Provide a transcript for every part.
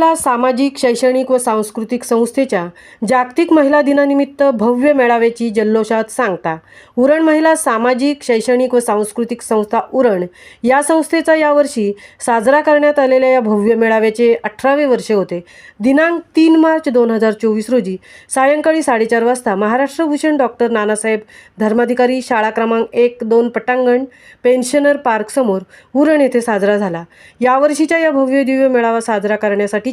महिला सामाजिक, शैक्षणिक व सांस्कृतिक संस्थेच्या जागतिक महिला दिनानिमित्त भव्य मेळाव्याची जल्लोषात सांगता. उरण महिला सामाजिक, शैक्षणिक व सांस्कृतिक संस्था उरण या संस्थेचा यावर्षी साजरा करण्यात आलेल्या या भव्य मेळाव्याचे 18वे वर्ष होते. दिनांक 3 मार्च 2024 रोजी सायंकाळी 4:30 वाजता महाराष्ट्र भूषण डॉक्टर नानासाहेब धर्माधिकारी शाळा क्रमांक 1-2 पटांगण पेन्शनर पार्क समोर उरण येथे साजरा झाला. यावर्षीच्या या भव्य दिव्य मेळावा साजरा करण्यासाठीच्या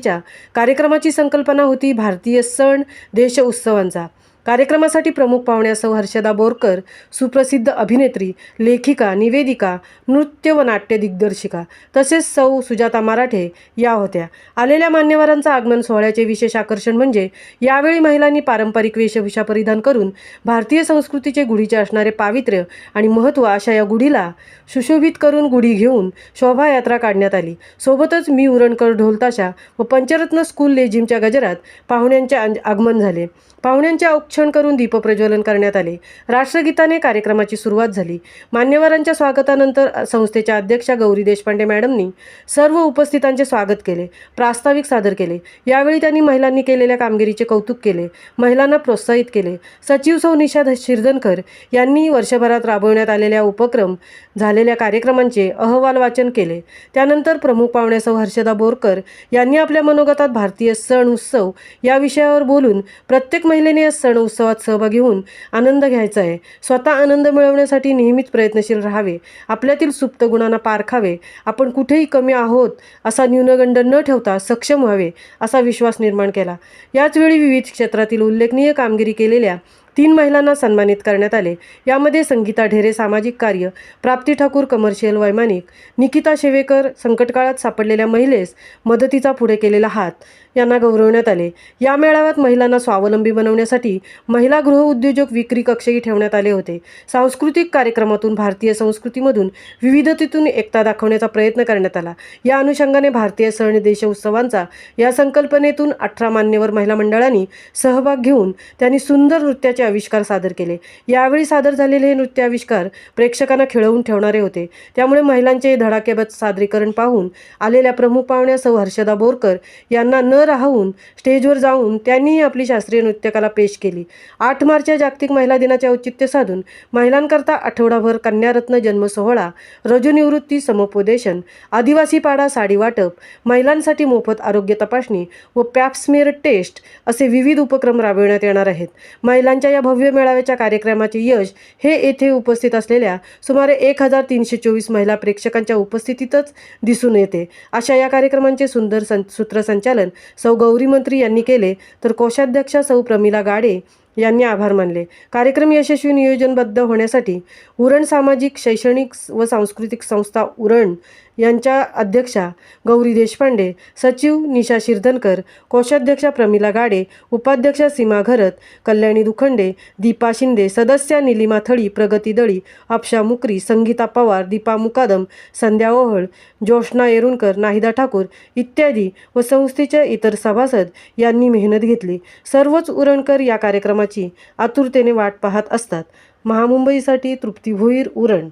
कार्यक्रमाची संकल्पना होती भारतीय सण देश उत्सवांचा. कार्यक्रमासाठी प्रमुख पाहुण्या सौ हर्षदा बोरकर, सुप्रसिद्ध अभिनेत्री, लेखिका, निवेदिका, नृत्य व नाट्य दिग्दर्शिका तसेच सौ सुजाता मराठे या होत्या. आलेल्या मान्यवरांचा आगमन सोहळ्याचे विशेष आकर्षण म्हणजे यावेळी महिलांनी पारंपरिक वेशभूषा परिधान करून भारतीय संस्कृतीचे गुढीचे असणारे पावित्र्य आणि महत्त्व अशा या गुढीला सुशोभित करून गुढी घेऊन शोभायात्रा काढण्यात आली. सोबतच मी उरणकर ढोलताशा व पंचरत्न स्कूल लेझिमच्या गजरात पाहुण्यांचे आगमन झाले. पाहुण्यांचे औक्षण करून दीपप्रज्वलन करण्यात आले. राष्ट्रगीताने कार्यक्रमाची सुरुवात झाली. मान्यवरांच्या स्वागतानंतर संस्थेच्या अध्यक्षा गौरी देशपांडे मॅडमनी सर्व उपस्थितांचे स्वागत केले, प्रास्ताविक सादर केले. यावेळी त्यांनी महिलांनी केलेल्या कामगिरीचे कौतुक केले, महिलांना प्रोत्साहित केले. सचिव सौ निशा शिरदनकर यांनी वर्षभरात राबवण्यात आलेल्या उपक्रम झालेल्या कार्यक्रमांचे अहवाल वाचन केले. त्यानंतर प्रमुख पाहुण्या सौ हर्षदा बोरकर यांनी आपल्या मनोगतात भारतीय सण उत्सव या विषयावर बोलून प्रत्येक महिलेने या सण उत्सवात सहभागी होऊन आनंद घ्यायचा आहे. स्वतः आनंद मिळवण्यासाठी नेहमीच प्रयत्नशील राहावे, आपल्यातील सुप्त गुणांना पारखावे, आपण कुठेही कमी आहोत असा न्यूनगंड न ठेवता सक्षम व्हावे असा विश्वास निर्माण केला. याचवेळी विविध क्षेत्रातील उल्लेखनीय कामगिरी केलेल्या 3 महिलांना सन्मानित करण्यात आले. यामध्ये संगीता ढेरे सामाजिक कार्य, प्राप्ती ठाकूर कमर्शियल वैमानिक, निकिता शेवेकर संकटकाळात सापडलेल्या महिलेस मदतीचा पुढे केलेला हात यांना गौरवण्यात आले. या मेळाव्यात महिलांना स्वावलंबी बनवण्यासाठी महिला गृह उद्योजक विक्री कक्षही ठेवण्यात आले होते. सांस्कृतिक कार्यक्रमातून भारतीय संस्कृतीमधून विविधतेतून एकता दाखवण्याचा प्रयत्न करण्यात आला. या अनुषंगाने भारतीय सण देश उत्सवांचा या संकल्पनेतून 18 मान्यवर महिला मंडळांनी सहभाग घेऊन त्यांनी सुंदर नृत्याचे आविष्कार सादर केले. यावेळी सादर झालेले हे नृत्य आविष्कार प्रेक्षकांना खिळवून ठेवणारे होते. त्यामुळे महिलांचे धडाकेबद्ध सादरीकरण पाहून आलेल्या प्रमुख पाहुण्या सौ हर्षदा बोरकर यांना न राहून स्टेजवर जाऊन त्यांनीही आपली शास्त्रीय नृत्यकला पेश केली. 8 मार्च या जागतिक महिला दिनाचे औचित्य साधून महिलांकरता आठवडाभर कन्यारत्न जन्म सोहळा, रजोनिवृत्ती समुपदेशन, आदिवासी पाडा साडी वाटप, महिलांसाठी मोफत आरोग्य तपासणी व पॅप्समेअर टेस्ट असे विविध उपक्रम राबविण्यात येणार आहेत. महिलांच्या या भव्य मेळाव्याच्या कार्यक्रमाचे यश हे येथे उपस्थित असलेल्या सुमारे 1324 महिला प्रेक्षकांच्या उपस्थितीतच दिसून येते. अशा या कार्यक्रमांचे सुंदर सूत्रसंचालन सौ गौरी मंत्री यांनी केले, तर कोषाध्यक्षा सौ प्रमिला गाडे यांनी आभार मानले. कार्यक्रम यशस्वी नियोजनबद्ध होण्यासाठी उरण सामाजिक, शैक्षणिक व सांस्कृतिक संस्था उरण यांच्या अध्यक्षा गौरी देशपांडे, सचिव निशा शिरदनकर, कोषाध्यक्षा प्रमिला गाडे, उपाध्यक्षा सीमा घरत, कल्याणी दुखंडे, दीपा शिंदे, सदस्या निलिमा थळी, प्रगती दळी, अपशा मुकरी, संगीता पवार, दीपा मुकादम, संध्या ओहळ, जोशना येरुणकर, नाहिदा ठाकूर इत्यादी व संस्थेच्या इतर सभासद यांनी मेहनत घेतली. सर्वच उरणकर या कार्यक्रमाची आतुरतेने वाट पाहत असतात. महामुंबईसाठी तृप्ती भोईर, उरण.